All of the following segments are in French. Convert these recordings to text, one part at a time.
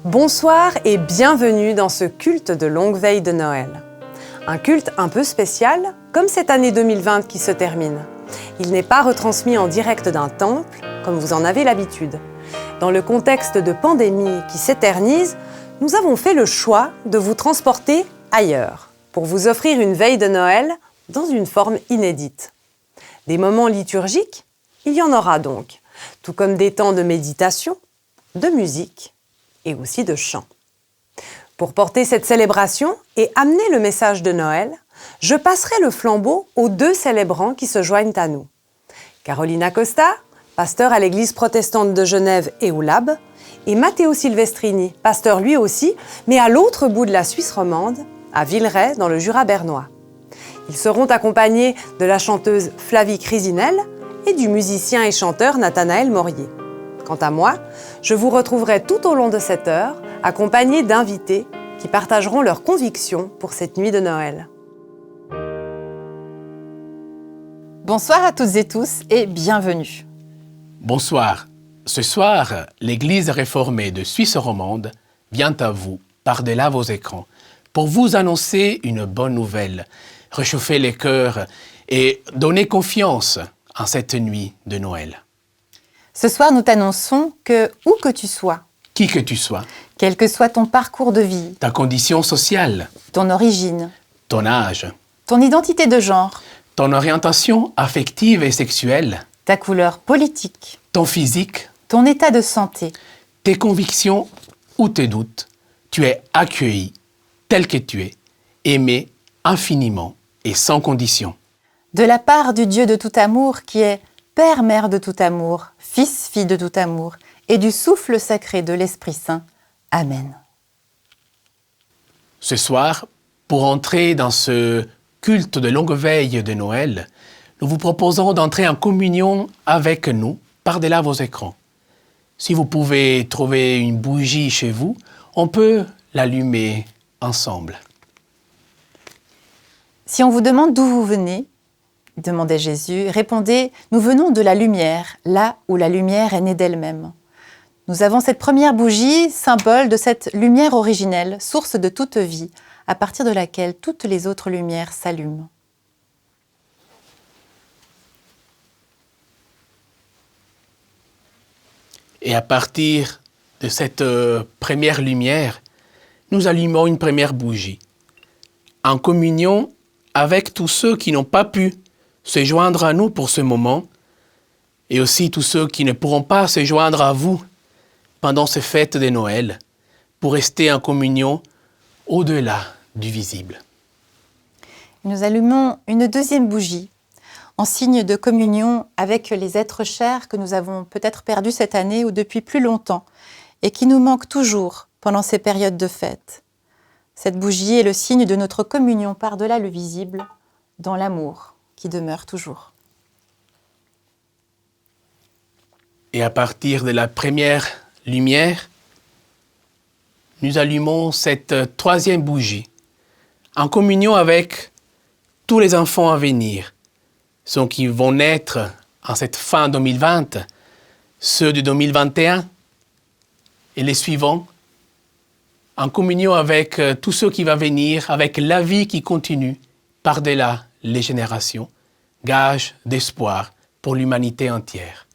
Bonsoir et bienvenue dans ce culte de longue veille de Noël. Un culte un peu spécial, comme cette année 2020 qui se termine. Il n'est pas retransmis en direct d'un temple, comme vous en avez l'habitude. Dans le contexte de pandémie qui s'éternise, nous avons fait le choix de vous transporter ailleurs, pour vous offrir une veille de Noël dans une forme inédite. Des moments liturgiques, il y en aura donc, tout comme des temps de méditation, de musique et aussi de chant. Pour porter cette célébration et amener le message de Noël, je passerai le flambeau aux deux célébrants qui se joignent à nous. Carolina Costa, pasteur à l'église protestante de Genève et Oulab, et Matteo Silvestrini, pasteur lui aussi, mais à l'autre bout de la Suisse romande, à Villeray, dans le Jura bernois. Ils seront accompagnés de la chanteuse Flavie Crisinel et du musicien et chanteur Nathanaël Morier. Quant à moi, je vous retrouverai tout au long de cette heure, accompagné d'invités qui partageront leurs convictions pour cette nuit de Noël. Bonsoir à toutes et tous et bienvenue. Bonsoir. Ce soir, l'Église réformée de Suisse romande vient à vous, par-delà vos écrans, pour vous annoncer une bonne nouvelle, réchauffer les cœurs et donner confiance en cette nuit de Noël. Ce soir, nous t'annonçons que, où que tu sois, Qui que tu sois, quel que soit ton parcours de vie, ta condition sociale, ton origine, ton âge, ton identité de genre, ton orientation affective et sexuelle, ta couleur politique, ton physique, ton état de santé, tes convictions ou tes doutes, tu es accueilli tel que tu es, aimé infiniment et sans condition. de la part du Dieu de tout amour qui est Père, Mère de tout amour, Fils, Fille de tout amour, et du souffle sacré de l'Esprit Saint. Amen. Ce soir, pour entrer dans ce culte de longue veille de Noël, nous vous proposons d'entrer en communion avec nous par-delà vos écrans. Si vous pouvez trouver une bougie chez vous, on peut l'allumer ensemble. Si on vous demande d'où vous venez, demandait Jésus, répondez, nous venons de la lumière, là où la lumière est née d'elle-même. Nous avons cette première bougie, symbole de cette lumière originelle, source de toute vie, à partir de laquelle toutes les autres lumières s'allument. Et à partir de cette première lumière, nous allumons une première bougie, en communion avec tous ceux qui n'ont pas pu se joindre à nous pour ce moment, et aussi tous ceux qui ne pourront pas se joindre à vous pendant ces fêtes de Noël, pour rester en communion au-delà du visible. Nous allumons une deuxième bougie, en signe de communion avec les êtres chers que nous avons peut-être perdus cette année ou depuis plus longtemps, et qui nous manquent toujours pendant ces périodes de fête. Cette bougie est le signe de notre communion par-delà le visible, dans l'amour qui demeure toujours. Et à partir de la première lumière, nous allumons cette troisième bougie, en communion avec tous les enfants à venir, ceux qui vont naître en cette fin 2020, ceux de 2021 et les suivants, en communion avec tous ceux qui vont venir, avec la vie qui continue par-delà les générations, gage d'espoir pour l'humanité entière.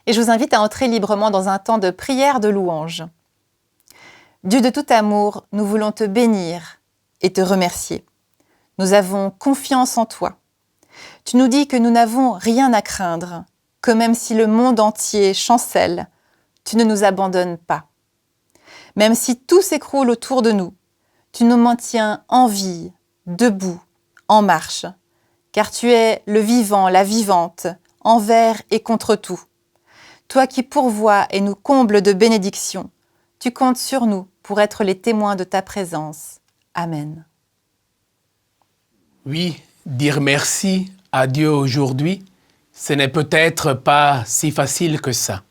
Et je vous invite à entrer librement dans un temps de prière de louange. Dieu de tout amour, nous voulons te bénir et te remercier. Nous avons confiance en toi. Tu nous dis que nous n'avons rien à craindre, que même si le monde entier chancelle, tu ne nous abandonnes pas. Même si tout s'écroule autour de nous, tu nous maintiens en vie, debout, en marche, car tu es le vivant, la vivante, envers et contre tout. Toi qui pourvois et nous combles de bénédictions, tu comptes sur nous pour être les témoins de ta présence. Amen. Oui, dire merci à Dieu aujourd'hui, ce n'est peut-être pas si facile que ça.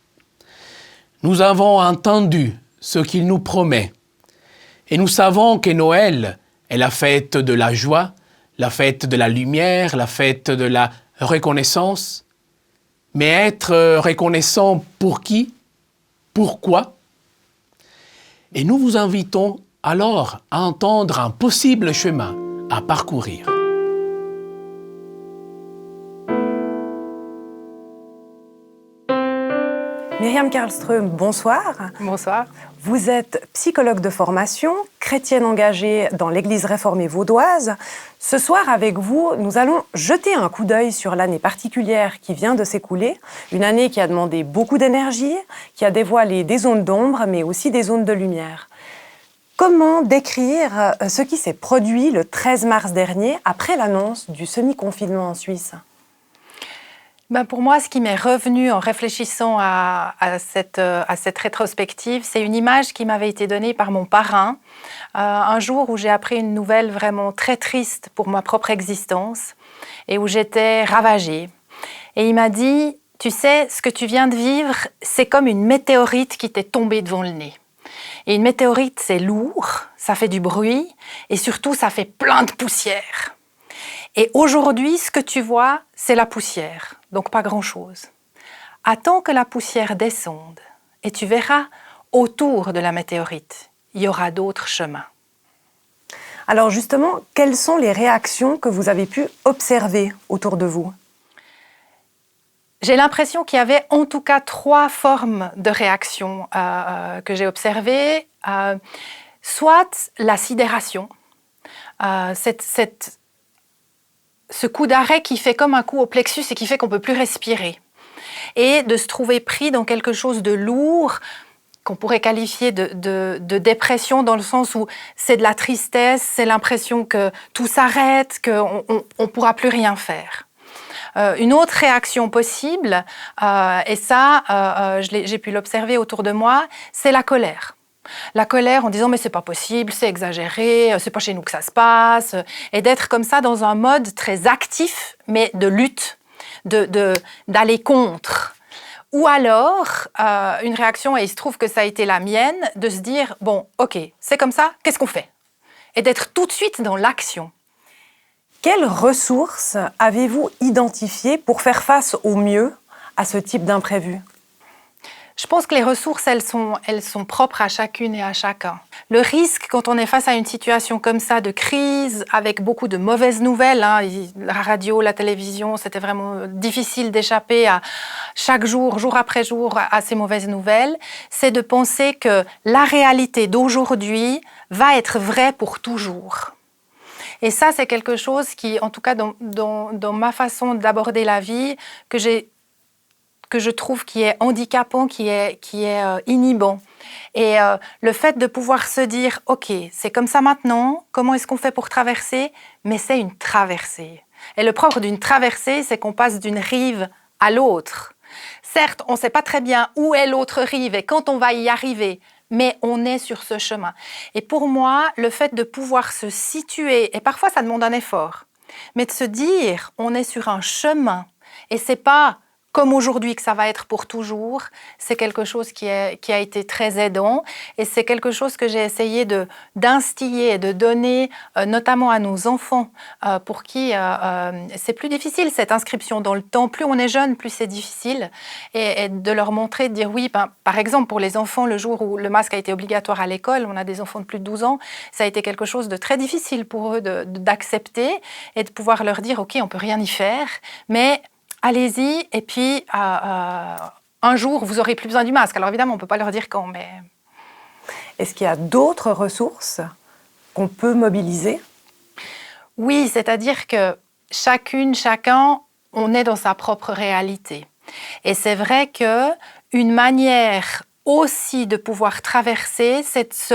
Nous avons entendu ce qu'il nous promet. Et nous savons que Noël est la fête de la joie, la fête de la lumière, la fête de la reconnaissance. Mais être reconnaissant pour qui? Pourquoi? Et nous vous invitons alors à entendre un possible chemin à parcourir. Myriam Karlström, bonsoir. Bonsoir. Vous êtes psychologue de formation, chrétienne engagée dans l'Église réformée vaudoise. Ce soir, avec vous, nous allons jeter un coup d'œil sur l'année particulière qui vient de s'écouler. Une année qui a demandé beaucoup d'énergie, qui a dévoilé des zones d'ombre, mais aussi des zones de lumière. Comment décrire ce qui s'est produit le 13 mars dernier, après l'annonce du semi-confinement en Suisse ? Pour moi, ce qui m'est revenu en réfléchissant à cette rétrospective, c'est une image qui m'avait été donnée par mon parrain, un jour où j'ai appris une nouvelle vraiment très triste pour ma propre existence et où j'étais ravagée. Et il m'a dit, tu sais, ce que tu viens de vivre, c'est comme une météorite qui t'est tombée devant le nez. Et une météorite, c'est lourd, ça fait du bruit et surtout, ça fait plein de poussière. Et aujourd'hui, ce que tu vois, c'est la poussière, donc pas grand-chose. Attends que la poussière descende et tu verras, autour de la météorite, il y aura d'autres chemins. Alors justement, quelles sont les réactions que vous avez pu observer autour de vous ? J'ai l'impression qu'il y avait en tout cas 3 formes de réactions que j'ai observées. Soit la sidération, ce coup d'arrêt qui fait comme un coup au plexus et qui fait qu'on ne peut plus respirer. Et de se trouver pris dans quelque chose de lourd, qu'on pourrait qualifier de dépression, dans le sens où c'est de la tristesse, c'est l'impression que tout s'arrête, qu'on ne pourra plus rien faire. Une autre réaction possible, et ça, j'ai pu l'observer autour de moi, c'est la colère. La colère en disant « mais c'est pas possible, c'est exagéré, c'est pas chez nous que ça se passe », et d'être comme ça dans un mode très actif, mais de lutte, d'aller contre. Ou alors, une réaction, et il se trouve que ça a été la mienne, de se dire « bon, ok, c'est comme ça, qu'est-ce qu'on fait ?» Et d'être tout de suite dans l'action. Quelles ressources avez-vous identifiées pour faire face au mieux à ce type d'imprévu ? Je pense que les ressources, elles sont propres à chacune et à chacun. Le risque, quand on est face à une situation comme ça, de crise, avec beaucoup de mauvaises nouvelles, la radio, la télévision, c'était vraiment difficile d'échapper à chaque jour, jour après jour, à ces mauvaises nouvelles, c'est de penser que la réalité d'aujourd'hui va être vraie pour toujours. Et ça, c'est quelque chose qui, en tout cas dans ma façon d'aborder la vie, que je trouve qui est handicapant, qui est inhibant. Et le fait de pouvoir se dire « ok, c'est comme ça maintenant, comment est-ce qu'on fait pour traverser ?» Mais c'est une traversée. Et le propre d'une traversée, c'est qu'on passe d'une rive à l'autre. Certes, on ne sait pas très bien où est l'autre rive et quand on va y arriver, mais on est sur ce chemin. Et pour moi, le fait de pouvoir se situer, et parfois ça demande un effort, mais de se dire « on est sur un chemin » et c'est pas comme aujourd'hui que ça va être pour toujours, c'est quelque chose qui a été très aidant et c'est quelque chose que j'ai essayé d'instiller, de donner notamment à nos enfants pour qui c'est plus difficile cette inscription dans le temps. Plus on est jeune, plus c'est difficile et de leur montrer, de dire oui, par exemple pour les enfants, le jour où le masque a été obligatoire à l'école, on a des enfants de plus de 12 ans, ça a été quelque chose de très difficile pour eux d'accepter et de pouvoir leur dire ok, on peut rien y faire, mais allez-y, et puis un jour, vous n'aurez plus besoin du masque. Alors évidemment, on ne peut pas leur dire quand, mais... Est-ce qu'il y a d'autres ressources qu'on peut mobiliser? Oui, c'est-à-dire que chacune, chacun, on est dans sa propre réalité. Et c'est vrai qu'une manière aussi de pouvoir traverser, c'est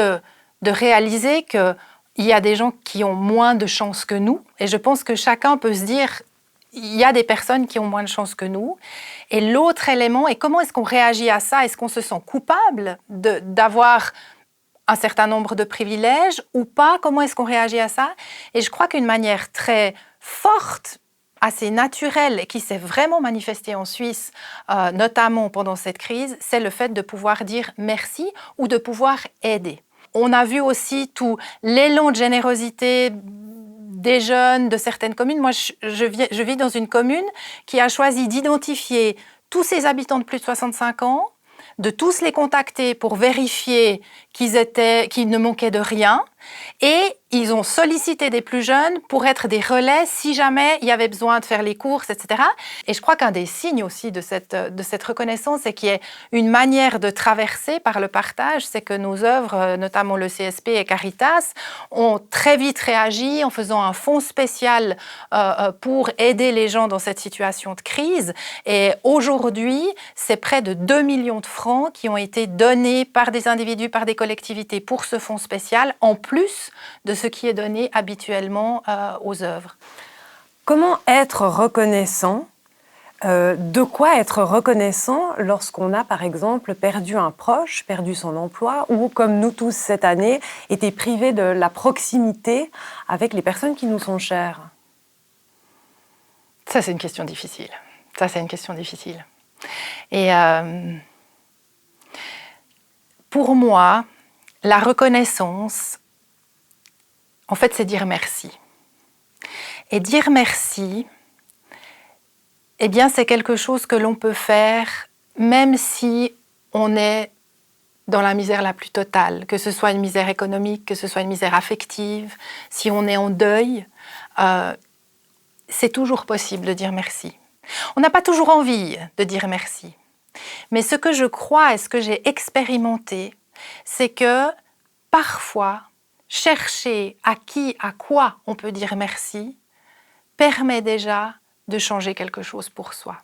de réaliser qu'il y a des gens qui ont moins de chance que nous. Et je pense que chacun peut se dire, il y a des personnes qui ont moins de chance que nous. Et l'autre élément est comment est-ce qu'on réagit à ça? Est-ce qu'on se sent coupable d'avoir un certain nombre de privilèges ou pas? Comment est-ce qu'on réagit à ça? Et je crois qu'une manière très forte, assez naturelle et qui s'est vraiment manifestée en Suisse, notamment pendant cette crise, c'est le fait de pouvoir dire merci ou de pouvoir aider. On a vu aussi tout l'élan de générosité des jeunes de certaines communes. Moi, je vis dans une commune qui a choisi d'identifier tous ses habitants de plus de 65 ans, de tous les contacter pour vérifier qu'ils ne manquaient de rien. Et ils ont sollicité des plus jeunes pour être des relais si jamais il y avait besoin de faire les courses, etc. Et je crois qu'un des signes aussi de cette reconnaissance, c'est qu'il y ait une manière de traverser par le partage, c'est que nos œuvres, notamment le CSP et Caritas, ont très vite réagi en faisant un fonds spécial pour aider les gens dans cette situation de crise. Et aujourd'hui, c'est près de 2 millions de francs qui ont été donnés par des individus, par des collectivités pour ce fonds spécial, en plus de ce qui est donné habituellement aux œuvres. Comment être reconnaissant? De quoi être reconnaissant lorsqu'on a, par exemple, perdu un proche, perdu son emploi, ou, comme nous tous cette année, été privé de la proximité avec les personnes qui nous sont chères? Ça, c'est une question difficile. Et pour moi, la reconnaissance, en fait, c'est dire merci. Et dire merci, eh bien, c'est quelque chose que l'on peut faire même si on est dans la misère la plus totale, que ce soit une misère économique, que ce soit une misère affective, si on est en deuil, c'est toujours possible de dire merci. On n'a pas toujours envie de dire merci. Mais ce que je crois et ce que j'ai expérimenté, c'est que parfois, chercher à qui, à quoi on peut dire merci, permet déjà de changer quelque chose pour soi.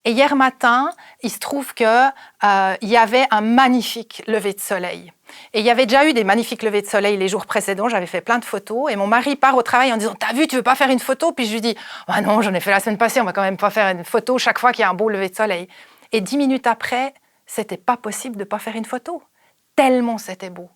Et hier matin, il se trouve qu'il y avait un magnifique lever de soleil. Et il y avait déjà eu des magnifiques levées de soleil les jours précédents, j'avais fait plein de photos, et mon mari part au travail en disant « T'as vu, tu veux pas faire une photo ?» Puis je lui dis « Ah non, j'en ai fait la semaine passée, on va quand même pas faire une photo chaque fois qu'il y a un beau lever de soleil. » Et 10 minutes après, c'était pas possible de pas faire une photo, tellement c'était beau.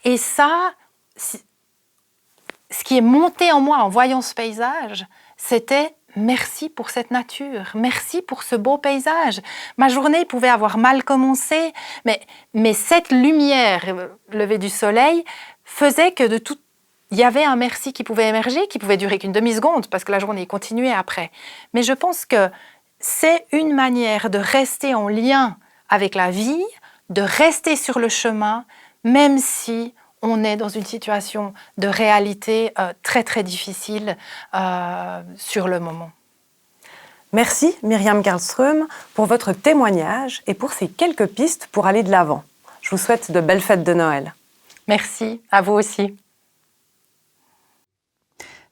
Et ça, ce qui est monté en moi en voyant ce paysage, c'était merci pour cette nature, merci pour ce beau paysage. Ma journée pouvait avoir mal commencé, mais cette lumière, lever du soleil, faisait que il y avait un merci qui pouvait émerger, qui pouvait durer qu'une demi-seconde, parce que la journée continuait après. Mais je pense que c'est une manière de rester en lien avec la vie, de rester sur le chemin, même si on est dans une situation de réalité très très difficile sur le moment. Merci Myriam Karlström pour votre témoignage et pour ces quelques pistes pour aller de l'avant. Je vous souhaite de belles fêtes de Noël. Merci, à vous aussi.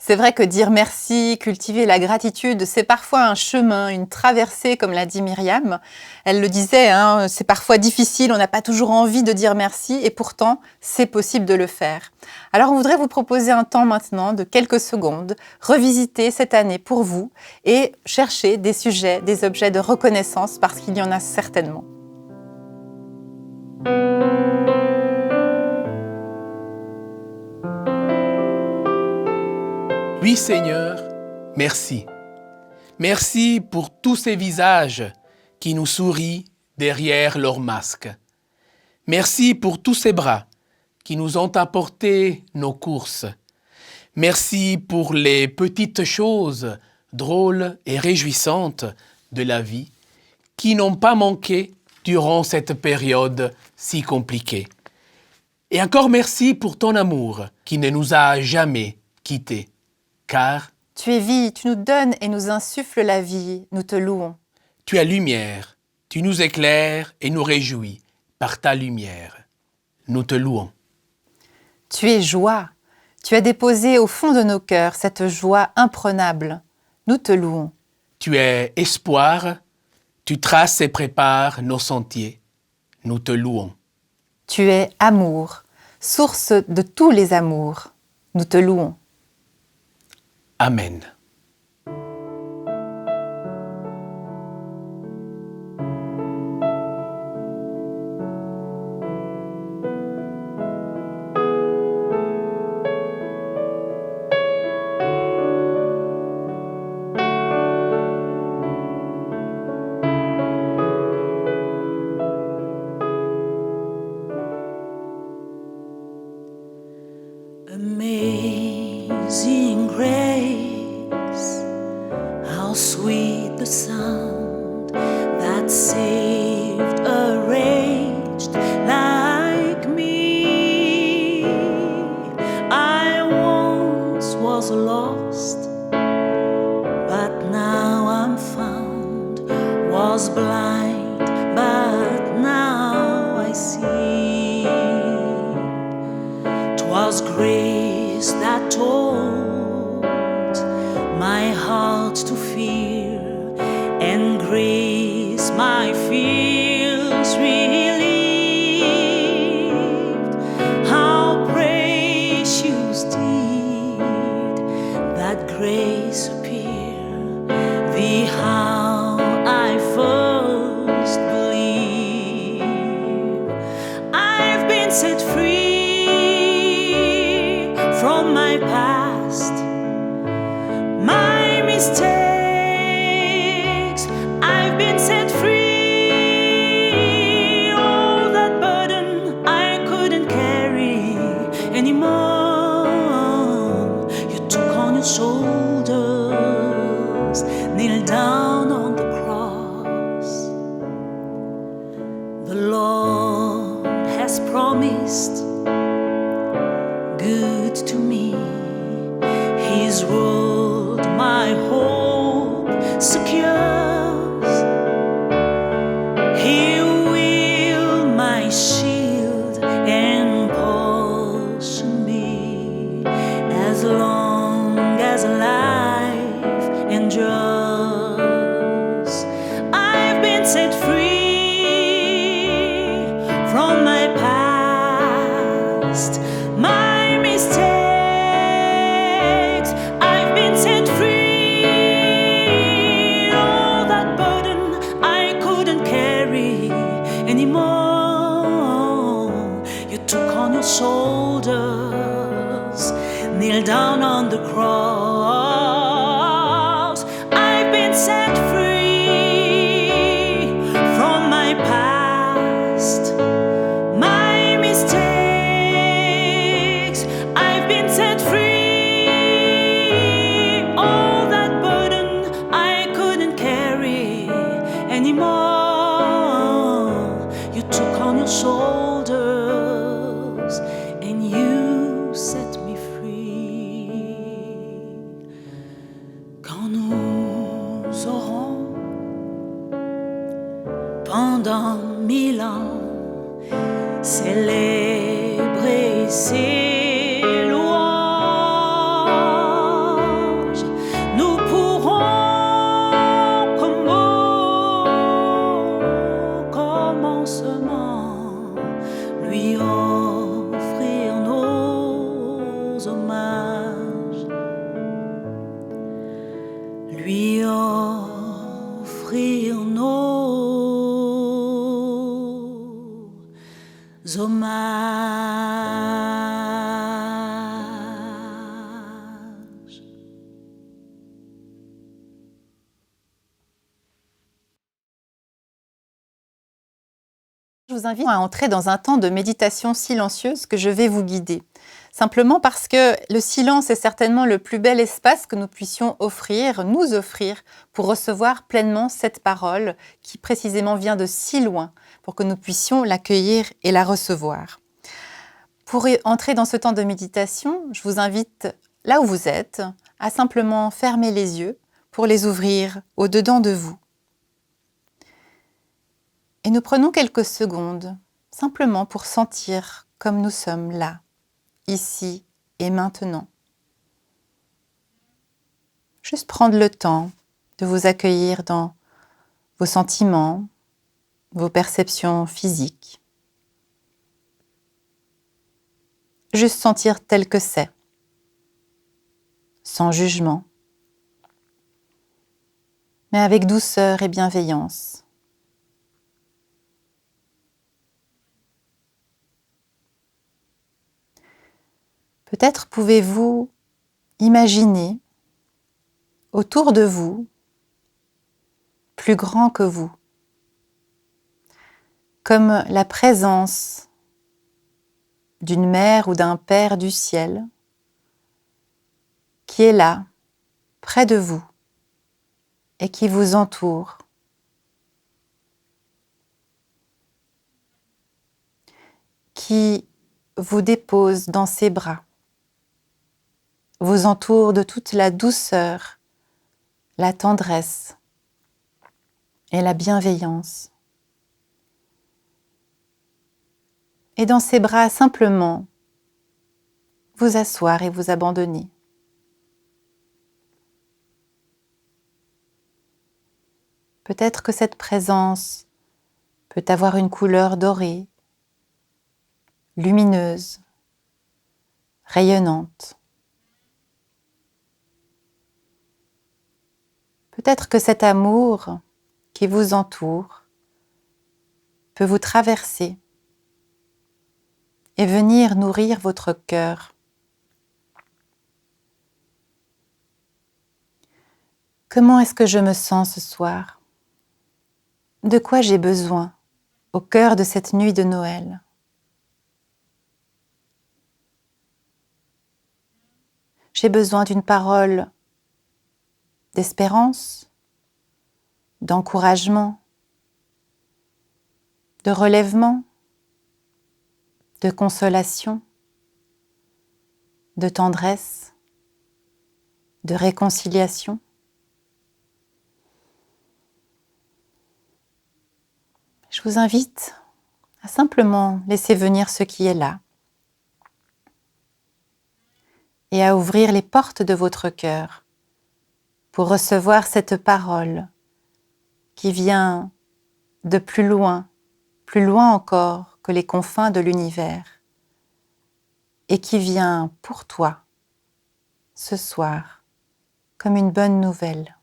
C'est vrai que dire merci, cultiver la gratitude, c'est parfois un chemin, une traversée, comme l'a dit Myriam. Elle le disait, hein, c'est parfois difficile, on n'a pas toujours envie de dire merci, et pourtant, c'est possible de le faire. Alors, on voudrait vous proposer un temps maintenant de quelques secondes, revisiter cette année pour vous et chercher des sujets, des objets de reconnaissance, parce qu'il y en a certainement. Oui, Seigneur, merci. Merci pour tous ces visages qui nous sourient derrière leur masque. Merci pour tous ces bras qui nous ont apporté nos courses. Merci pour les petites choses drôles et réjouissantes de la vie qui n'ont pas manqué durant cette période si compliquée. Et encore merci pour ton amour qui ne nous a jamais quittés. Car tu es vie, tu nous donnes et nous insuffles la vie, nous te louons. Tu es lumière, tu nous éclaires et nous réjouis par ta lumière. nous te louons. Tu es joie. Tu as déposé au fond de nos cœurs cette joie imprenable. Nous te louons. Tu es espoir, tu traces et prépares nos sentiers. Nous te louons. Tu es amour, source de tous les amours. Nous te louons. Amen. Amazing grace, how sweet the sound that saved a wretch like me. I once was lost, but now I'm found, was blind, but now I see. 'Twas grace that taught my heart to fear, and grace my fears relieved. How precious did that grace appear, the how I first believed. I've been set free from my past, my mistakes. I've been set free. All that burden I couldn't carry anymore, you took on your shoulders, kneeled down on the cross. The Lord has promised good to me. His word my hope secures. He will my shield and portion be, as long as life endures. I've been set free from my past, my mistakes. I've been set free. All that burden I couldn't carry anymore, you took on your shoulders, kneeled down on the cross. I've been set free from my past, my mistakes. I've been set free. All that burden I couldn't carry anymore, you took on your shoulders and you set me free. Quand nous aurons pendant 1000 ans célébrer ses louanges, nous pourrons comme au commencement lui offrir nos hommages, lui offrir nos hommages. Je vous invite à entrer dans un temps de méditation silencieuse que je vais vous guider. Simplement parce que le silence est certainement le plus bel espace que nous puissions nous offrir pour recevoir pleinement cette parole qui précisément vient de si loin, pour que nous puissions l'accueillir et la recevoir. Pour entrer dans ce temps de méditation, je vous invite, là où vous êtes, à simplement fermer les yeux pour les ouvrir au-dedans de vous. Et nous prenons quelques secondes, simplement pour sentir comme nous sommes là, ici et maintenant. Juste prendre le temps de vous accueillir dans vos sentiments, vos perceptions physiques. Juste sentir tel que c'est, sans jugement, mais avec douceur et bienveillance. Peut-être pouvez-vous imaginer autour de vous, plus grand que vous, comme la présence d'une mère ou d'un père du ciel qui est là, près de vous et qui vous entoure. Qui vous dépose dans ses bras, vous entoure de toute la douceur, la tendresse et la bienveillance. Et dans ses bras, simplement, vous asseoir et vous abandonner. Peut-être que cette présence peut avoir une couleur dorée, lumineuse, rayonnante. Peut-être que cet amour qui vous entoure peut vous traverser et venir nourrir votre cœur. Comment est-ce que je me sens ce soir? De quoi j'ai besoin au cœur de cette nuit de Noël? J'ai besoin d'une parole d'espérance, d'encouragement, de relèvement, de consolation, de tendresse, de réconciliation. Je vous invite à simplement laisser venir ce qui est là et à ouvrir les portes de votre cœur pour recevoir cette parole qui vient de plus loin encore que les confins de l'univers et qui vient pour toi ce soir comme une bonne nouvelle.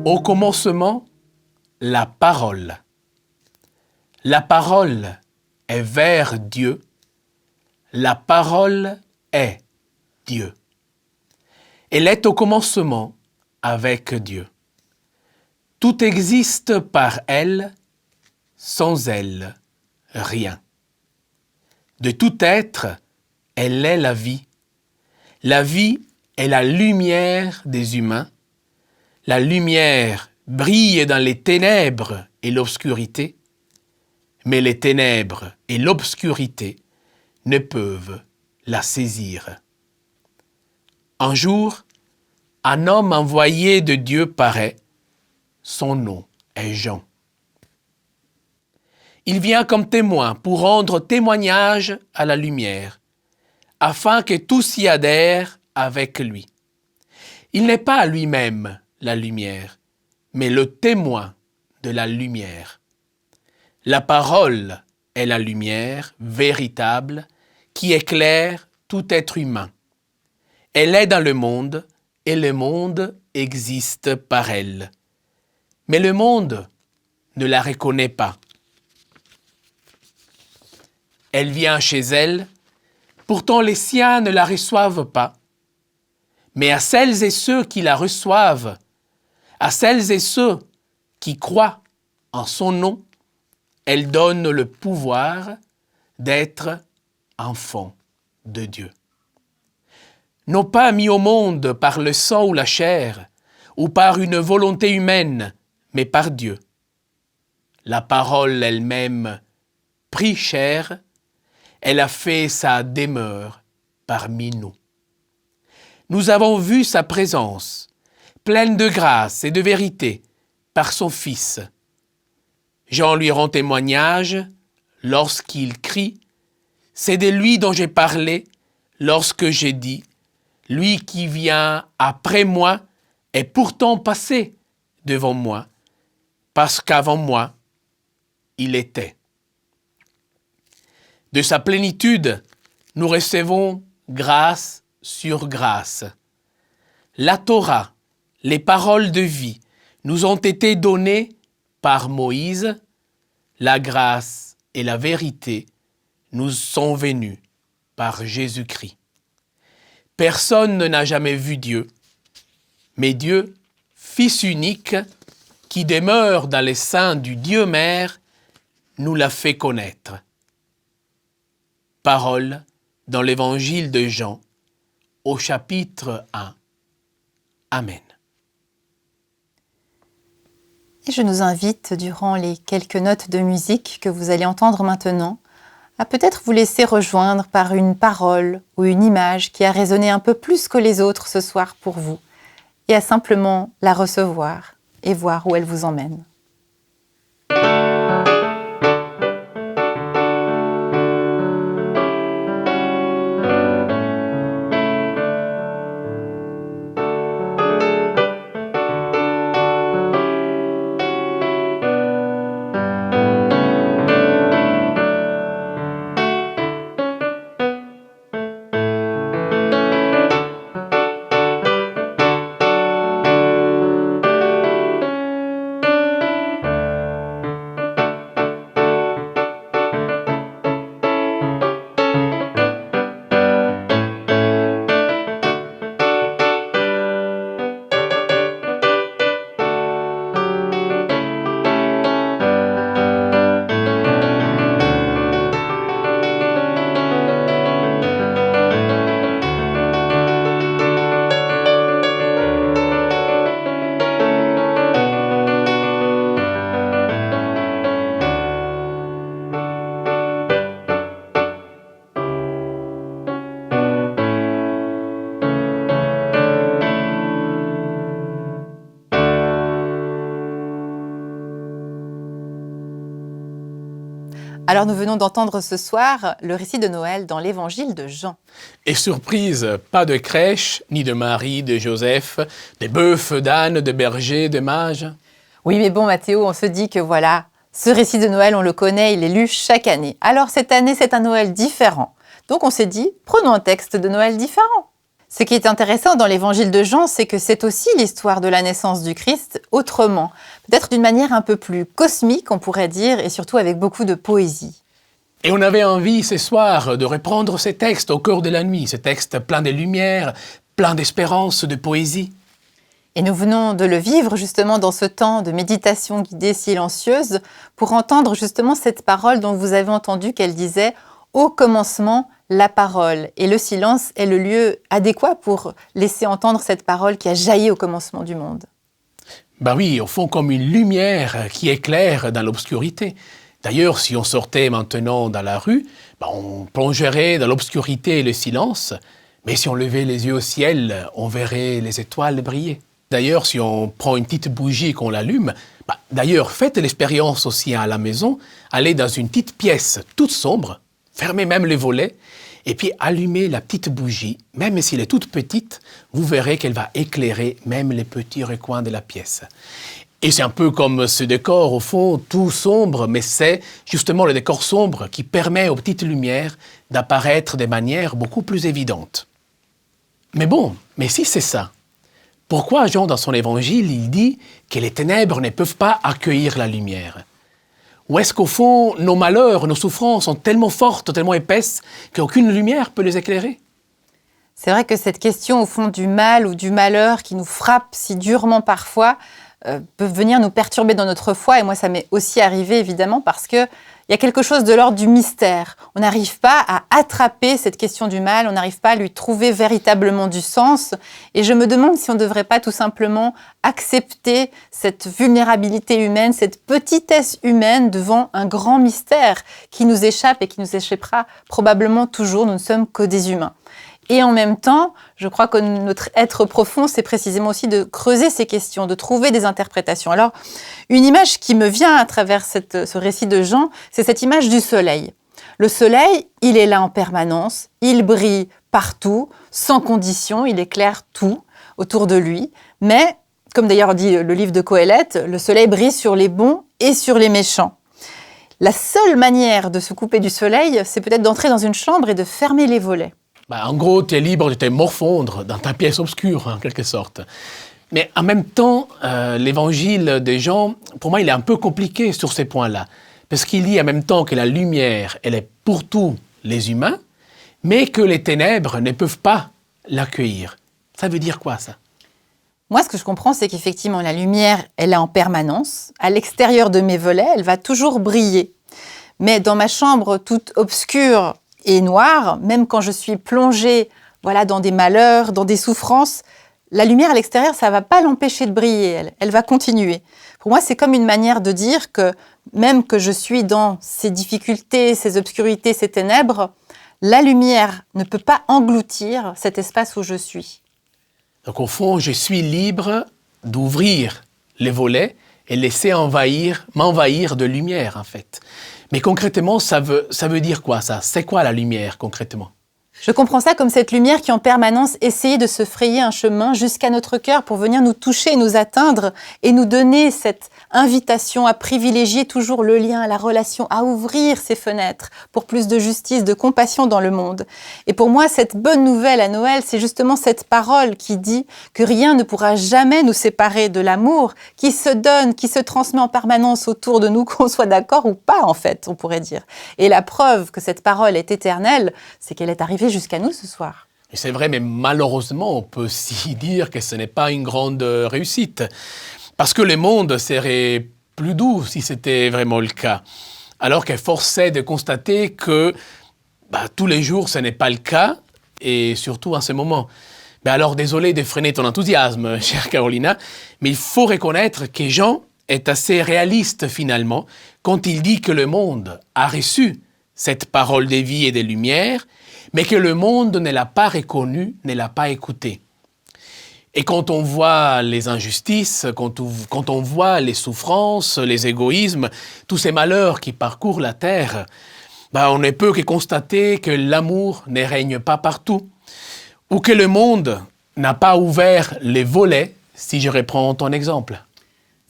Au commencement, la parole. La parole est vers Dieu. La parole est Dieu. Elle est au commencement avec Dieu. Tout existe par elle, sans elle, rien. De tout être, elle est la vie. La vie est la lumière des humains. La lumière brille dans les ténèbres et l'obscurité, mais les ténèbres et l'obscurité ne peuvent la saisir. Un jour, un homme envoyé de Dieu paraît, son nom est Jean. Il vient comme témoin pour rendre témoignage à la lumière, afin que tous y adhèrent avec lui. Il n'est pas lui-même la lumière, mais le témoin de la lumière. La parole est la lumière véritable qui éclaire tout être humain. Elle est dans le monde et le monde existe par elle. Mais le monde ne la reconnaît pas. Elle vient chez elle, pourtant les siens ne la reçoivent pas. Mais à celles et ceux qui la reçoivent, à celles et ceux qui croient en son nom, elle donne le pouvoir d'être enfants de Dieu. Non pas mis au monde par le sang ou la chair, ou par une volonté humaine, mais par Dieu. la parole elle-même prit chair, elle a fait sa demeure parmi nous. Nous avons vu sa présence, pleine de grâce et de vérité, par son Fils. Jean lui rend témoignage lorsqu'il crie « C'est de lui dont j'ai parlé lorsque j'ai dit « Lui qui vient après moi est pourtant passé devant moi, parce qu'avant moi, il était. » De sa plénitude, nous recevons grâce sur grâce. La Torah, les paroles de vie, nous ont été données par Moïse. La grâce et la vérité nous sont venues par Jésus-Christ. Personne n'a jamais vu Dieu, mais Dieu, Fils unique, qui demeure dans les seins du Dieu Mère, nous l'a fait connaître. Parole dans l'Évangile de Jean, au chapitre 1. Amen. Et je nous invite, durant les quelques notes de musique que vous allez entendre maintenant, à peut-être vous laisser rejoindre par une parole ou une image qui a résonné un peu plus que les autres ce soir pour vous, et à simplement la recevoir et voir où elle vous emmène. Alors nous venons d'entendre ce soir le récit de Noël dans l'Évangile de Jean. Et surprise, pas de crèche, ni de Marie, de Joseph, de bœufs, d'ânes, de bergers, de mages. Oui, mais bon Mathéo, on se dit que voilà, ce récit de Noël, on le connaît, il est lu chaque année. Alors cette année, c'est un Noël différent. Donc on s'est dit, prenons un texte de Noël différent. Ce qui est intéressant dans l'Évangile de Jean, c'est que c'est aussi l'histoire de la naissance du Christ autrement, peut-être d'une manière un peu plus cosmique, on pourrait dire, et surtout avec beaucoup de poésie. Et on avait envie ce soir de reprendre ces textes au cœur de la nuit, ces textes pleins de lumière, pleins d'espérance, de poésie. Et nous venons de le vivre justement dans ce temps de méditation guidée silencieuse pour entendre justement cette parole dont vous avez entendu qu'elle disait « Au commencement, la parole ». Et le silence est le lieu adéquat pour laisser entendre cette parole qui a jailli au commencement du monde. Ben oui, au fond comme une lumière qui éclaire dans l'obscurité. D'ailleurs, si on sortait maintenant dans la rue, on plongerait dans l'obscurité et le silence. Mais si on levait les yeux au ciel, on verrait les étoiles briller. D'ailleurs, si on prend une petite bougie et qu'on l'allume, d'ailleurs, faites l'expérience aussi à la maison, allez dans une petite pièce toute sombre, fermez même les volets, et puis allumez la petite bougie, même si elle est toute petite, vous verrez qu'elle va éclairer même les petits recoins de la pièce. Et c'est un peu comme ce décor, au fond, tout sombre, mais c'est justement le décor sombre qui permet aux petites lumières d'apparaître de manière beaucoup plus évidente. Mais bon, mais si c'est ça, pourquoi Jean, dans son évangile, il dit que les ténèbres ne peuvent pas accueillir la lumière? Ou est-ce qu'au fond, nos malheurs, nos souffrances sont tellement fortes, tellement épaisses, qu'aucune lumière peut les éclairer? C'est vrai que cette question, au fond, du mal ou du malheur qui nous frappe si durement parfois, peut venir nous perturber dans notre foi. Et moi, ça m'est aussi arrivé, évidemment, parce qu'il Il y a quelque chose de l'ordre du mystère. On n'arrive pas à attraper cette question du mal, on n'arrive pas à lui trouver véritablement du sens. Et je me demande si on ne devrait pas tout simplement accepter cette vulnérabilité humaine, cette petitesse humaine devant un grand mystère qui nous échappe et qui nous échappera probablement toujours. Nous ne sommes que des humains. Et en même temps, je crois que notre être profond, c'est précisément aussi de creuser ces questions, de trouver des interprétations. Alors, une image qui me vient à travers ce récit de Jean, c'est cette image du soleil. Le soleil, il est là en permanence, il brille partout, sans condition, il éclaire tout autour de lui. Mais, comme d'ailleurs dit le livre de Qoéleth, le soleil brille sur les bons et sur les méchants. La seule manière de se couper du soleil, c'est peut-être d'entrer dans une chambre et de fermer les volets. En gros, tu es libre de te morfondre dans ta pièce obscure, en quelque sorte. Mais en même temps, l'évangile de Jean, pour moi, il est un peu compliqué sur ces points-là. Parce qu'il dit en même temps que la lumière, elle est pour tous les humains, mais que les ténèbres ne peuvent pas l'accueillir. Ça veut dire quoi, ça ? Moi, ce que je comprends, c'est qu'effectivement, la lumière, elle est en permanence. À l'extérieur de mes volets, elle va toujours briller. Mais dans ma chambre toute obscure et noire, même quand je suis plongée dans des malheurs, dans des souffrances, la lumière à l'extérieur, ça ne va pas l'empêcher de briller, elle va continuer. Pour moi, c'est comme une manière de dire que même que je suis dans ces difficultés, ces obscurités, ces ténèbres, la lumière ne peut pas engloutir cet espace où je suis. Donc au fond, je suis libre d'ouvrir les volets et laisser m'envahir de lumière, en fait. Mais concrètement, ça veut dire quoi, ça ? C'est quoi la lumière, concrètement ? Je comprends ça comme cette lumière qui en permanence essayait de se frayer un chemin jusqu'à notre cœur pour venir nous toucher, nous atteindre et nous donner cette invitation à privilégier toujours le lien, la relation, à ouvrir ses fenêtres pour plus de justice, de compassion dans le monde. Et pour moi, cette bonne nouvelle à Noël, c'est justement cette parole qui dit que rien ne pourra jamais nous séparer de l'amour qui se donne, qui se transmet en permanence autour de nous, qu'on soit d'accord ou pas, en fait, on pourrait dire. Et la preuve que cette parole est éternelle, c'est qu'elle est arrivée jusqu'à nous ce soir. C'est vrai, mais malheureusement, on peut aussi dire que ce n'est pas une grande réussite. Parce que le monde serait plus doux si c'était vraiment le cas. Alors que force est de constater que tous les jours, ce n'est pas le cas, et surtout en ce moment. Alors, désolé de freiner ton enthousiasme, chère Carolina, mais il faut reconnaître que Jean est assez réaliste finalement quand il dit que le monde a reçu cette parole de vie et de lumière, mais que le monde ne l'a pas reconnue, ne l'a pas écoutée. Et quand on voit les injustices, quand on voit les souffrances, les égoïsmes, tous ces malheurs qui parcourent la terre, on ne peut que constater que l'amour ne règne pas partout, ou que le monde n'a pas ouvert les volets, si je reprends ton exemple.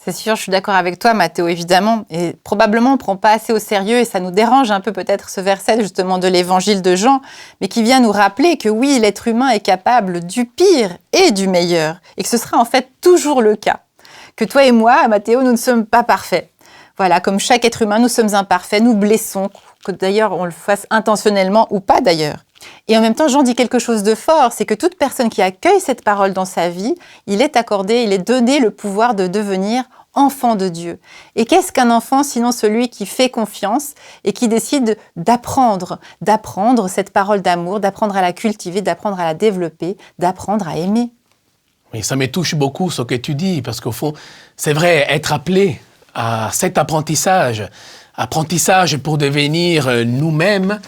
C'est sûr, je suis d'accord avec toi, Mathéo, évidemment. Et probablement, on ne prend pas assez au sérieux et ça nous dérange un peu peut-être ce verset justement de l'évangile de Jean, mais qui vient nous rappeler que oui, l'être humain est capable du pire et du meilleur. Et que ce sera en fait toujours le cas. Que toi et moi, Mathéo, nous ne sommes pas parfaits. Voilà, comme chaque être humain, nous sommes imparfaits, nous blessons, que d'ailleurs on le fasse intentionnellement ou pas d'ailleurs. Et en même temps, Jean dit quelque chose de fort, c'est que toute personne qui accueille cette parole dans sa vie, il est donné le pouvoir de devenir enfant de Dieu. Et qu'est-ce qu'un enfant sinon celui qui fait confiance et qui décide d'apprendre cette parole d'amour, d'apprendre à la cultiver, d'apprendre à la développer, d'apprendre à aimer. Oui, ça me touche beaucoup ce que tu dis, parce qu'au fond, c'est vrai, être appelé à cet apprentissage pour devenir nous-mêmes,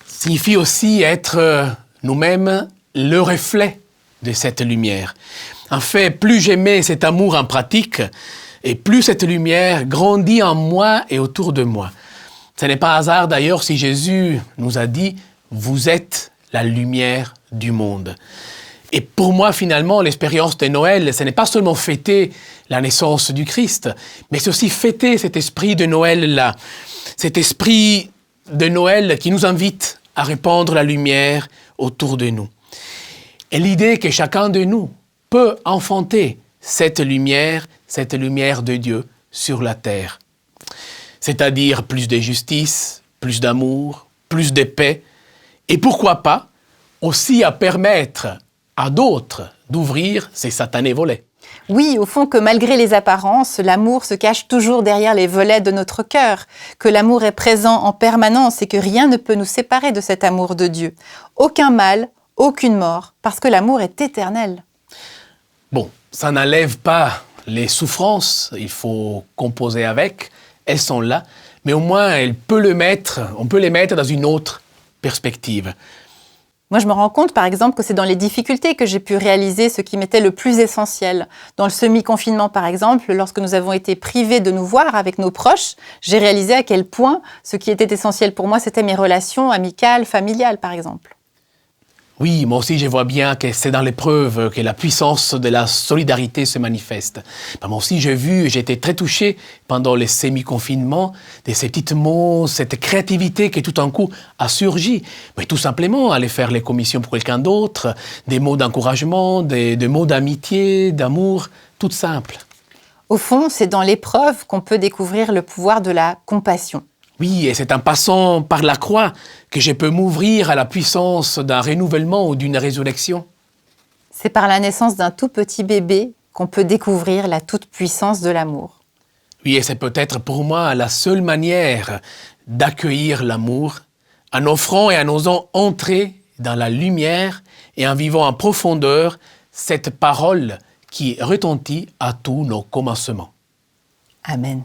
signifie aussi être nous-mêmes le reflet de cette lumière. En fait, plus je mets cet amour en pratique, et plus cette lumière grandit en moi et autour de moi. Ce n'est pas hasard d'ailleurs si Jésus nous a dit « Vous êtes la lumière du monde ». Et pour moi, finalement, l'expérience de Noël, ce n'est pas seulement fêter la naissance du Christ, mais c'est aussi fêter cet esprit de Noël-là, cet esprit de Noël qui nous invite à répandre la lumière autour de nous. Et l'idée que chacun de nous peut enfanter cette lumière de Dieu sur la terre. C'est-à-dire plus de justice, plus d'amour, plus de paix, et pourquoi pas aussi à permettre à d'autres d'ouvrir ces satanés volets. Oui, au fond, que malgré les apparences, l'amour se cache toujours derrière les volets de notre cœur, que l'amour est présent en permanence et que rien ne peut nous séparer de cet amour de Dieu. Aucun mal, aucune mort, parce que l'amour est éternel. Bon, ça n'enlève pas les souffrances, il faut composer avec, elles sont là, mais au moins on peut les mettre dans une autre perspective. Moi, je me rends compte, par exemple, que c'est dans les difficultés que j'ai pu réaliser ce qui m'était le plus essentiel. Dans le semi-confinement, par exemple, lorsque nous avons été privés de nous voir avec nos proches, j'ai réalisé à quel point ce qui était essentiel pour moi, c'était mes relations amicales, familiales, par exemple. Oui, moi aussi je vois bien que c'est dans l'épreuve que la puissance de la solidarité se manifeste. Moi aussi j'ai été très touché pendant les semi-confinements de ces petits mots, cette créativité qui tout d'un coup a surgi. Mais tout simplement aller faire les commissions pour quelqu'un d'autre, des mots d'encouragement, des mots d'amitié, d'amour, tout simple. Au fond, c'est dans l'épreuve qu'on peut découvrir le pouvoir de la compassion. Oui, et c'est en passant par la croix que je peux m'ouvrir à la puissance d'un renouvellement ou d'une résurrection. C'est par la naissance d'un tout petit bébé qu'on peut découvrir la toute-puissance de l'amour. Oui, et c'est peut-être pour moi la seule manière d'accueillir l'amour, en offrant et en osant entrer dans la lumière et en vivant en profondeur cette parole qui retentit à tous nos commencements. Amen.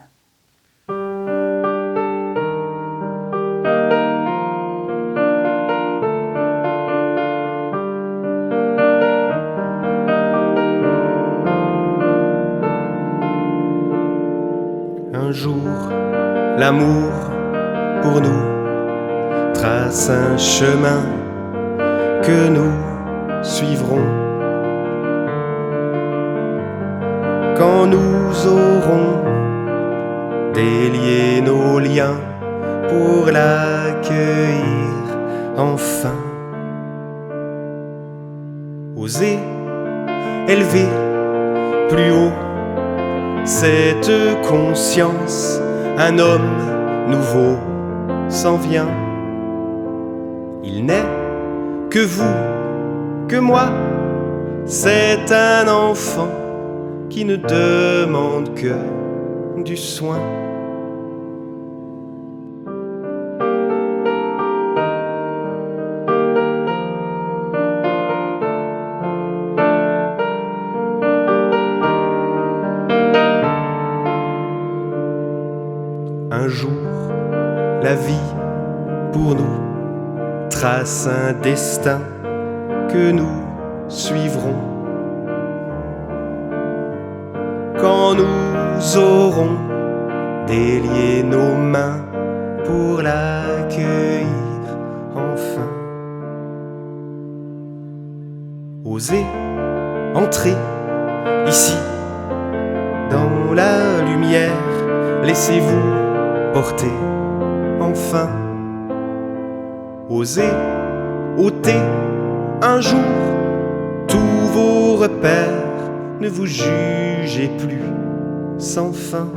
Un jour, l'amour pour nous trace un chemin que nous suivrons. Quand nous aurons délié nos liens pour l'accueillir enfin. Oser élever plus haut cette conscience, un homme nouveau s'en vient. Il n'est que vous, que moi, c'est un enfant qui ne demande que du soin. Un jour, la vie, pour nous, trace un destin que nous suivrons. Quand nous aurons délié nos mains pour l'accueillir enfin. Osez entrer ici, dans la lumière, laissez-vous porter enfin. Osez ôter un jour tous vos repères, ne vous jugez plus sans fin.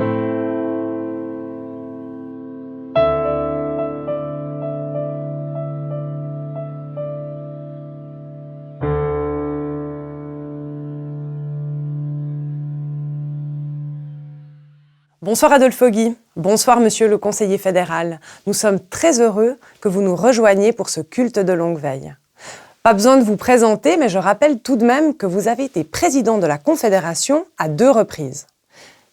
Bonsoir Adolphe Guy, bonsoir Monsieur le conseiller fédéral. Nous sommes très heureux que vous nous rejoigniez pour ce culte de longue veille. Pas besoin de vous présenter, mais je rappelle tout de même que vous avez été président de la Confédération à 2 reprises.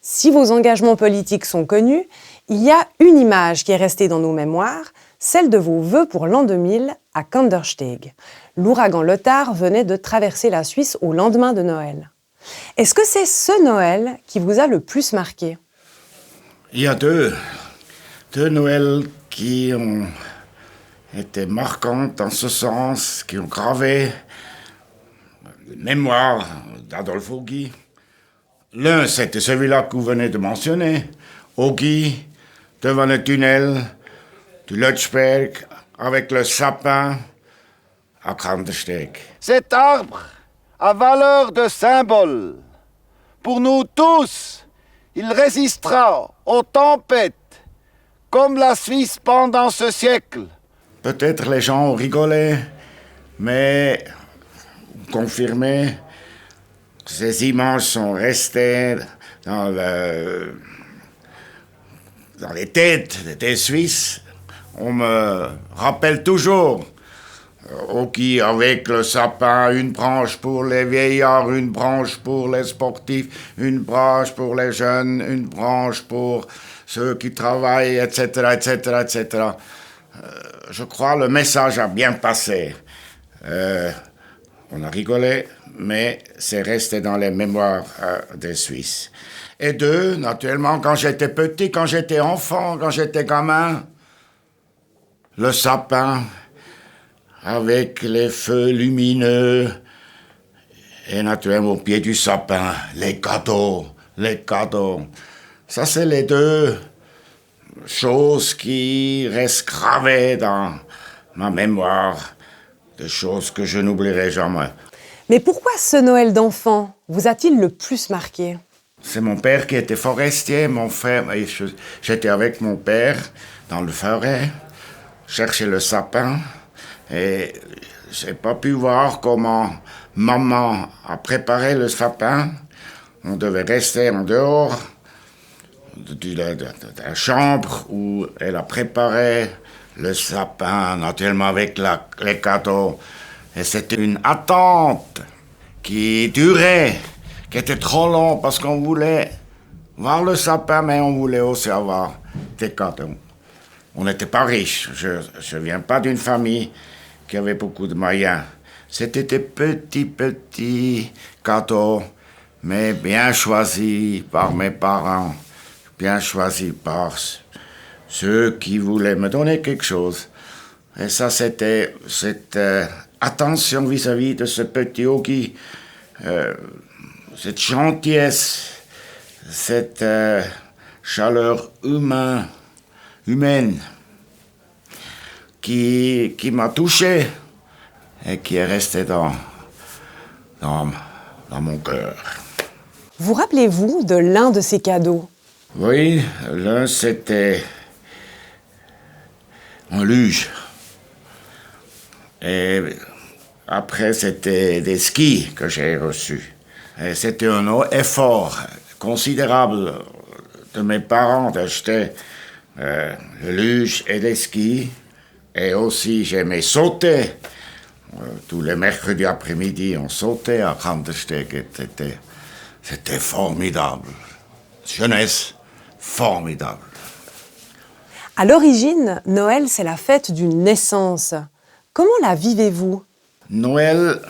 Si vos engagements politiques sont connus, il y a une image qui est restée dans nos mémoires, celle de vos vœux pour l'an 2000 à Kandersteg. L'ouragan Lothar venait de traverser la Suisse au lendemain de Noël. Est-ce que c'est ce Noël qui vous a le plus marqué ? Il y a deux Noëls qui ont été marquantes en ce sens, qui ont gravé la mémoire d'Adolphe Guy. L'un, c'était celui-là que vous venez de mentionner, Guy, devant le tunnel du Lötschberg, avec le sapin à Kandersteg. Cet arbre a valeur de symbole. Pour nous tous, il résistera aux tempêtes, comme la Suisse pendant ce siècle. Peut-être les gens ont rigolé, mais confirmé, Ces images sont restées dans les têtes des Suisses. On me rappelle toujours avec le sapin, une branche pour les vieillards, une branche pour les sportifs, une branche pour les jeunes, une branche pour ceux qui travaillent, etc., etc., etc. Je crois que le message a bien passé. On a rigolé, mais c'est resté dans les mémoires des Suisses. Et deux, naturellement, quand j'étais petit, quand j'étais enfant, quand j'étais gamin, le sapin avec les feux lumineux et naturellement au pied du sapin, les cadeaux. Ça, c'est les deux choses qui restent gravées dans ma mémoire, des choses que je n'oublierai jamais. Mais pourquoi ce Noël d'enfant vous a-t-il le plus marqué? C'est mon père qui était forestier, mon frère, j'étais avec mon père dans le forêt, chercher le sapin, et j'ai pas pu voir comment maman a préparé le sapin. On devait rester en dehors de la chambre où elle a préparé le sapin, naturellement avec les cadeaux. Et c'était une attente qui durait, qui était trop longue parce qu'on voulait voir le sapin, mais on voulait aussi avoir des cadeaux. On n'était pas riches. Je ne viens pas d'une famille qui avait beaucoup de moyens. C'était des petits cadeaux, mais bien choisis par mes parents, bien choisis par ceux qui voulaient me donner quelque chose. Et ça, c'était cette attention vis-à-vis de ce petit Augie, cette gentillesse, cette chaleur humaine qui m'a touché et qui est restée dans mon cœur. Vous rappelez-vous de l'un de ces cadeaux? Oui, l'un c'était un luge. Et après, c'était des skis que j'ai reçus. Et c'était un effort considérable de mes parents d'acheter le luge et des skis. Et aussi, j'aimais sauter. Tous les mercredis après-midi, on sautait à Kandersteg. C'était formidable. Jeunesse formidable. À l'origine, Noël, c'est la fête d'une naissance. Comment la vivez-vous? Noël,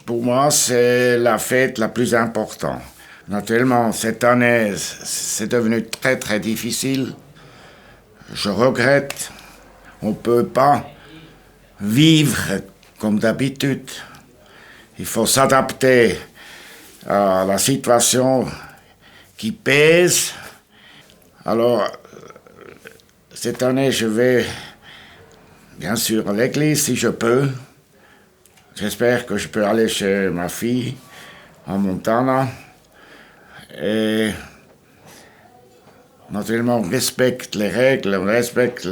pour moi, c'est la fête la plus importante. Naturellement, cette année, c'est devenu très, très difficile. Je regrette. On ne peut pas vivre comme d'habitude. Il faut s'adapter à la situation qui pèse. Alors, cette année, je vais bien sûr à l'église si je peux. J'espère que je peux aller chez ma fille en Montana. Et naturellement, on respecte les règles, on respecte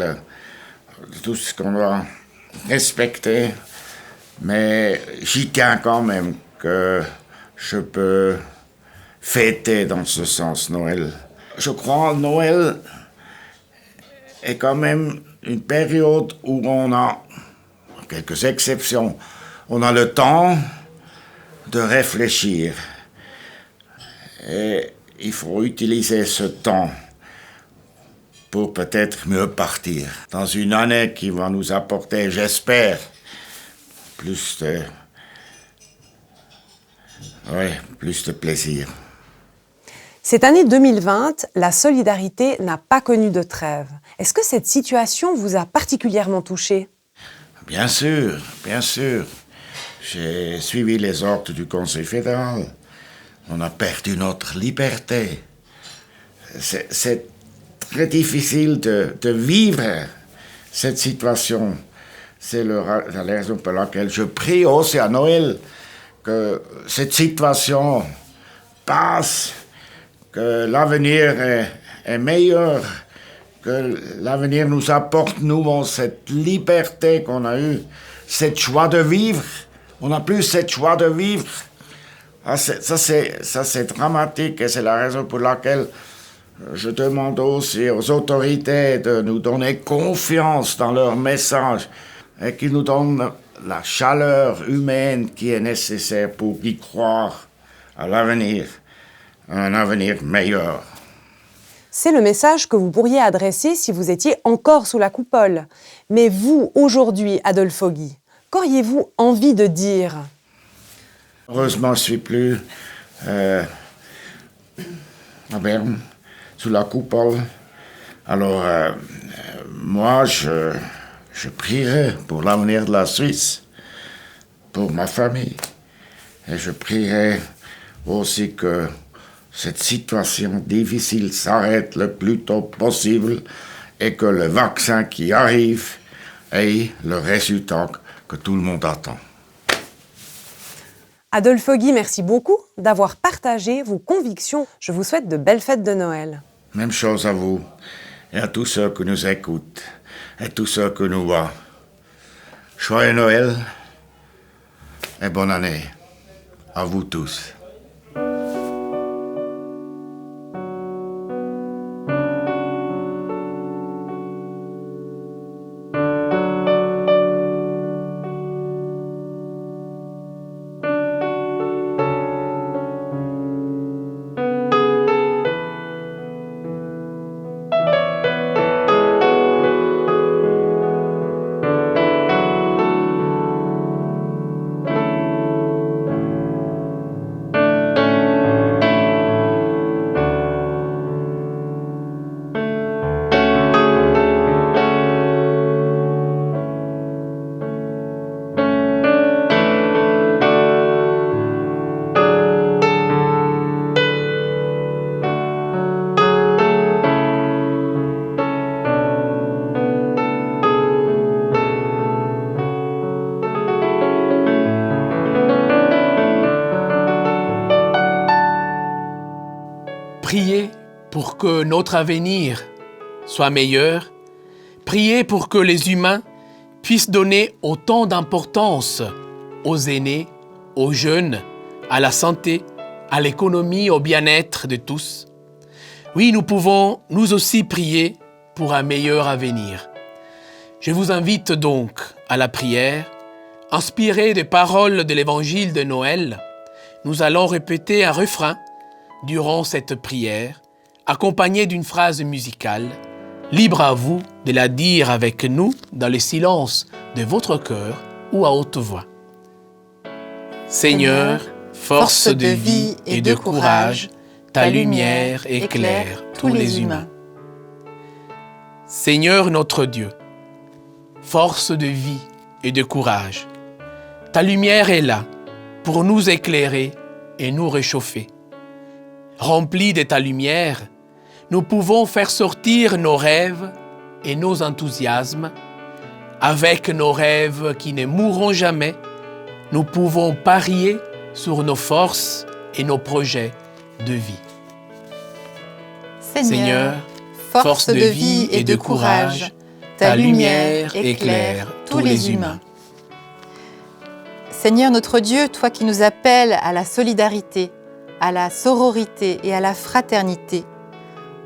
tout ce qu'on doit respecter. Mais j'y tiens quand même que je peux fêter dans ce sens Noël. Je crois que Noël est quand même une période où on a, quelques exceptions, on a le temps de réfléchir. Et il faut utiliser ce temps pour peut-être mieux partir dans une année qui va nous apporter, j'espère, plus de plaisir. Cette année 2020, la solidarité n'a pas connu de trêve. Est-ce que cette situation vous a particulièrement touché? Bien sûr, bien sûr. J'ai suivi les ordres du Conseil fédéral. On a perdu notre liberté. C'est très difficile de vivre cette situation. C'est la raison pour laquelle je prie aussi à Noël que cette situation passe, que l'avenir est meilleur, que l'avenir nous apporte, nous, cette liberté qu'on a eue, cette joie de vivre. On n'a plus cette joie de vivre. Ça, c'est dramatique et c'est la raison pour laquelle je demande aussi aux autorités de nous donner confiance dans leur message et qu'ils nous donnent la chaleur humaine qui est nécessaire pour y croire à l'avenir, un avenir meilleur. C'est le message que vous pourriez adresser si vous étiez encore sous la coupole. Mais vous, aujourd'hui, Adolphe Guy, qu'auriez-vous envie de dire ? Heureusement, je ne suis plus à Berne, sous la coupole. Alors, moi, je prierai pour l'avenir de la Suisse, pour ma famille. Et je prierai aussi que cette situation difficile s'arrête le plus tôt possible et que le vaccin qui arrive ait le résultat que tout le monde attend. Adolphe Guy, merci beaucoup d'avoir partagé vos convictions. Je vous souhaite de belles fêtes de Noël. Même chose à vous et à tous ceux qui nous écoutent et tous ceux qui nous voient. Joyeux Noël et bonne année à vous tous. Priez pour que notre avenir soit meilleur. Priez pour que les humains puissent donner autant d'importance aux aînés, aux jeunes, à la santé, à l'économie, au bien-être de tous. Oui, nous pouvons nous aussi prier pour un meilleur avenir. Je vous invite donc à la prière, inspirée des paroles de l'évangile de Noël. Nous allons répéter un refrain durant cette prière, accompagné d'une phrase musicale. Libre à vous de la dire avec nous dans le silence de votre cœur ou à haute voix. Seigneur, force de vie et de courage, ta lumière éclaire tous les humains. Seigneur notre Dieu, force de vie et de courage, ta lumière est là pour nous éclairer et nous réchauffer. Remplis de ta lumière, nous pouvons faire sortir nos rêves et nos enthousiasmes. Avec nos rêves qui ne mourront jamais, nous pouvons parier sur nos forces et nos projets de vie. Seigneur, force de vie et de courage, ta lumière éclaire tous les humains. Seigneur notre Dieu, toi qui nous appelles à la solidarité, à la sororité et à la fraternité,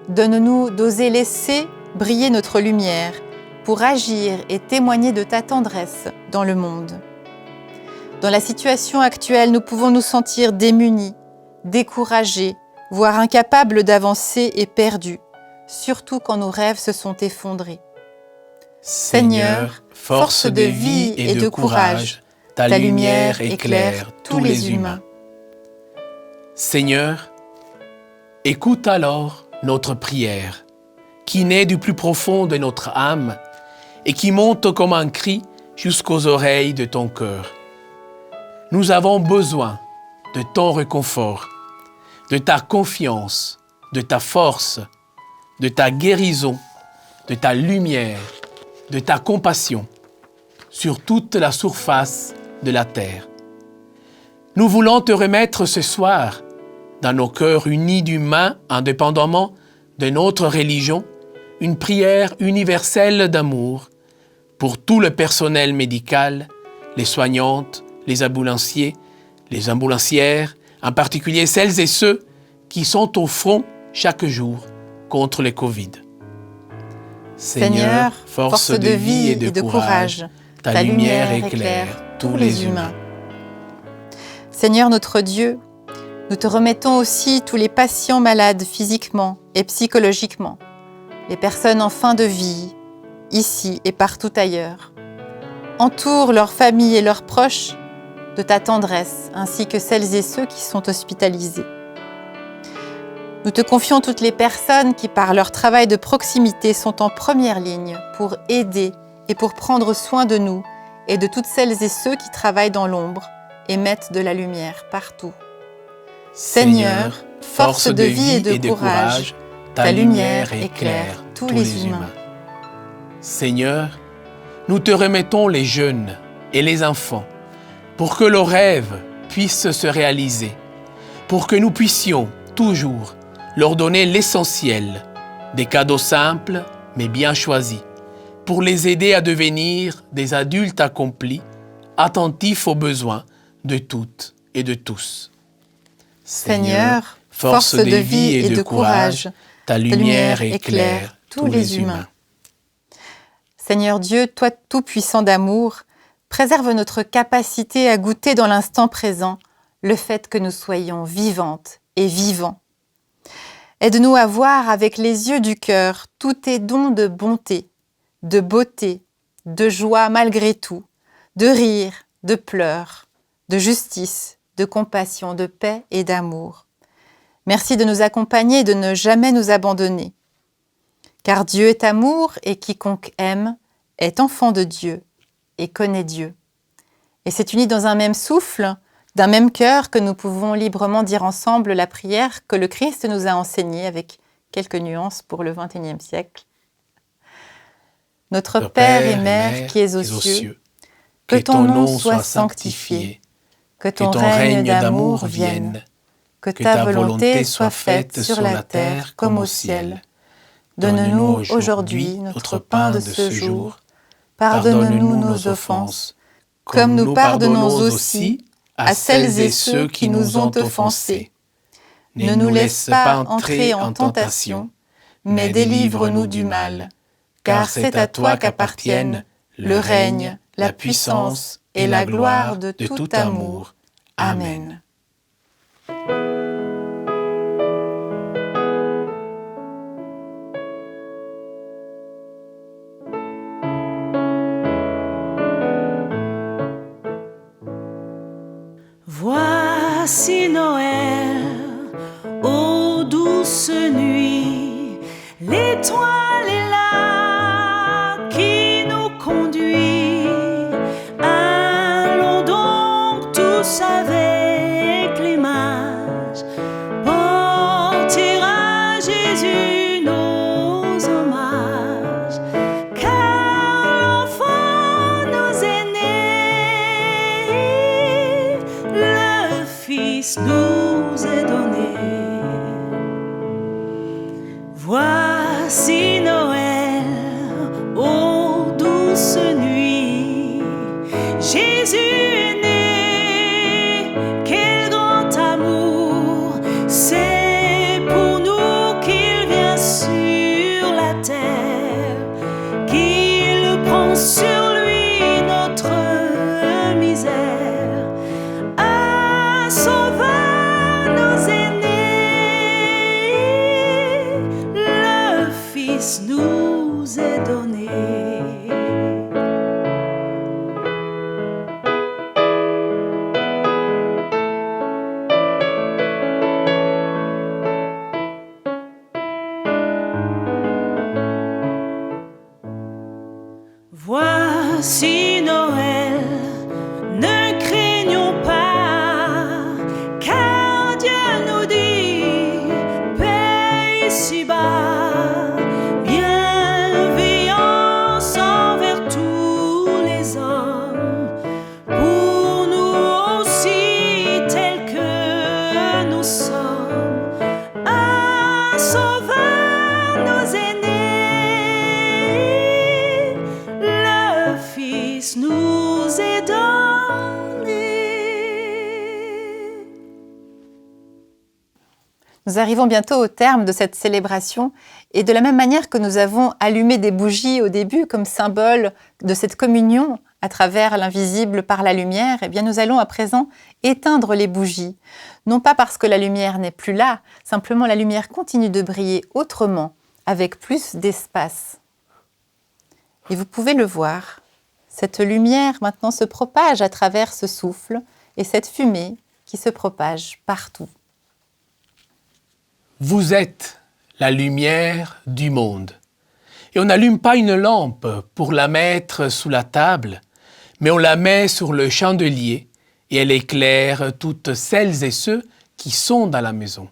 donne-nous d'oser laisser briller notre lumière pour agir et témoigner de ta tendresse dans le monde. Dans la situation actuelle, nous pouvons nous sentir démunis, découragés, voire incapables d'avancer et perdus, surtout quand nos rêves se sont effondrés. Seigneur, force de vie et de courage, ta lumière éclaire tous les humains. Seigneur, écoute alors notre prière, qui naît du plus profond de notre âme et qui monte comme un cri jusqu'aux oreilles de ton cœur. Nous avons besoin de ton réconfort, de ta confiance, de ta force, de ta guérison, de ta lumière, de ta compassion sur toute la surface de la terre. Nous voulons te remettre ce soir, dans nos cœurs unis d'humains, indépendamment de notre religion, une prière universelle d'amour pour tout le personnel médical, les soignantes, les ambulanciers, les ambulancières, en particulier celles et ceux qui sont au front chaque jour contre le Covid. Seigneur, force de vie et de courage, ta lumière éclaire tous les humains. Seigneur notre Dieu, nous te remettons aussi tous les patients malades physiquement et psychologiquement, les personnes en fin de vie, ici et partout ailleurs. Entoure leurs familles et leurs proches de ta tendresse, ainsi que celles et ceux qui sont hospitalisés. Nous te confions toutes les personnes qui, par leur travail de proximité, sont en première ligne pour aider et pour prendre soin de nous et de toutes celles et ceux qui travaillent dans l'ombre et mettent de la lumière partout. Seigneur, force de vie et de courage, ta lumière éclaire tous les humains. Seigneur, nous te remettons les jeunes et les enfants pour que leurs rêves puissent se réaliser, pour que nous puissions toujours leur donner l'essentiel, des cadeaux simples mais bien choisis, pour les aider à devenir des adultes accomplis, attentifs aux besoins de toutes et de tous. Seigneur, force de vie et de courage, ta lumière éclaire tous les humains. Seigneur Dieu, toi tout-puissant d'amour, préserve notre capacité à goûter dans l'instant présent le fait que nous soyons vivantes et vivants. Aide-nous à voir avec les yeux du cœur tous tes dons de bonté, de beauté, de joie malgré tout, de rire, de pleurs, de justice, de compassion, de paix et d'amour. Merci de nous accompagner et de ne jamais nous abandonner. Car Dieu est amour et quiconque aime est enfant de Dieu et connaît Dieu. Et c'est uni dans un même souffle, d'un même cœur, que nous pouvons librement dire ensemble la prière que le Christ nous a enseignée avec quelques nuances pour le XXIe siècle. Notre Père et Mère qui es aux cieux, que ton nom soit sanctifié, que ton règne d'amour vienne, que ta volonté soit faite sur la terre comme au ciel. Donne-nous aujourd'hui notre pain de ce jour. Pardonne-nous nos offenses, comme nous pardonnons aussi à celles et ceux qui nous ont offensés. Ne nous laisse pas entrer en tentation, mais délivre-nous du mal. Car c'est à toi qu'appartiennent le règne, la puissance et la gloire de tout amour. Amen. Voici Noël, ô douce nuit, l'étoile est là qui nous conduit. Allons donc tous avec les mages porter à Jésus nos hommages, car l'enfant nous est né, le Fils nous est donné. Voici Noël, ô douce nuit, Jésus est né, quel grand amour, c'est pour nous qu'il vient sur la terre, qu'il prend sur lui notre misère, à sauver nos aînés, le Fils nous est donné. Nous arrivons bientôt au terme de cette célébration et de la même manière que nous avons allumé des bougies au début comme symbole de cette communion à travers l'invisible par la lumière, eh bien nous allons à présent éteindre les bougies. Non pas parce que la lumière n'est plus là, simplement la lumière continue de briller autrement, avec plus d'espace. Et vous pouvez le voir, cette lumière maintenant se propage à travers ce souffle et cette fumée qui se propage partout. Vous êtes la lumière du monde. Et on n'allume pas une lampe pour la mettre sous la table, mais on la met sur le chandelier et elle éclaire toutes celles et ceux qui sont dans la maison.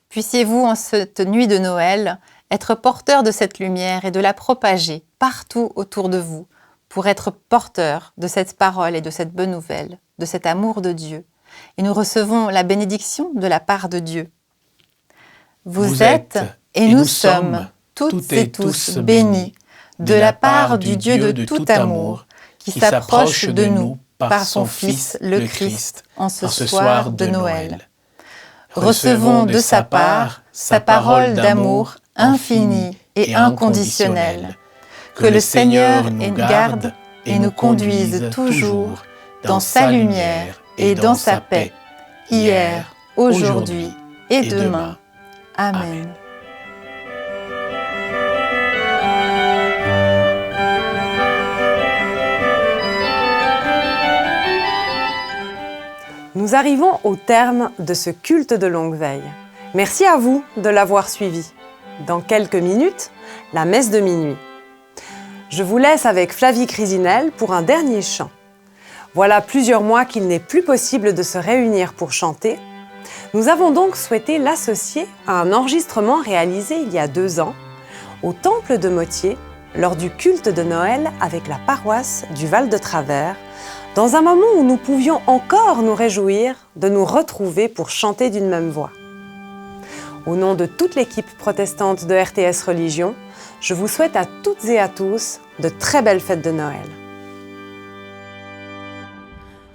Puissiez-vous, en cette nuit de Noël, être porteur de cette lumière et de la propager partout autour de vous, pour être porteur de cette parole et de cette bonne nouvelle, de cet amour de Dieu. Et nous recevons la bénédiction de la part de Dieu. Vous êtes et nous sommes toutes et tous bénis de la part du Dieu de tout amour qui s'approche de nous par son Fils le Christ en ce soir de Noël. Recevons de sa part sa parole d'amour infinie et inconditionnelle. Que le Seigneur nous garde et nous conduise toujours dans sa lumière et dans sa paix, hier, aujourd'hui et demain. Amen. Nous arrivons au terme de ce culte de longue veille. Merci à vous de l'avoir suivi. Dans quelques minutes, la messe de minuit. Je vous laisse avec Flavie Crisinel pour un dernier chant. Voilà plusieurs mois qu'il n'est plus possible de se réunir pour chanter. Nous avons donc souhaité l'associer à un enregistrement réalisé il y a 2 ans au Temple de Motier lors du culte de Noël avec la paroisse du Val de Travers, dans un moment où nous pouvions encore nous réjouir de nous retrouver pour chanter d'une même voix. Au nom de toute l'équipe protestante de RTS Religion, je vous souhaite à toutes et à tous de très belles fêtes de Noël.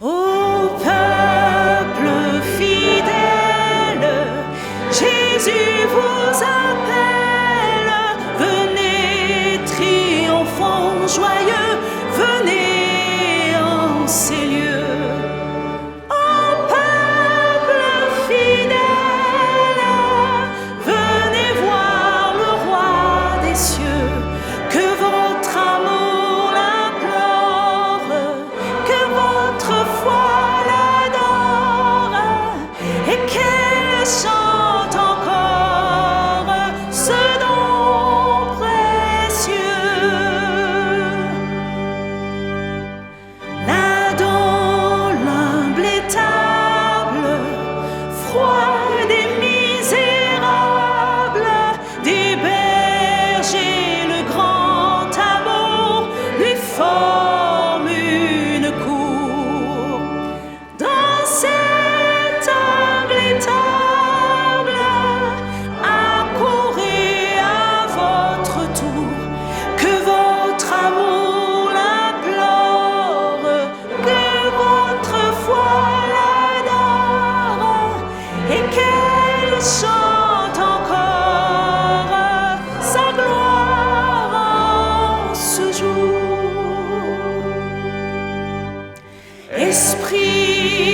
Ô peuple fidèle, Jésus vous appelle. Venez triomphant, joyeux, venez en ces lieux. Ô peuple fidèle, venez voir le roi des cieux. Que votre amour l'implore, que votre foi l'adore, et qu'elle chante encore ce don précieux. Là dans l'humble étable, froide et misérable, des bergers le grand amour lui forme une cour. Dans cette humble étable, accourez à votre tour, que votre amour l'implore, que votre foi l'adore, et qu'elle chante encore sa gloire en ce jour. Esprit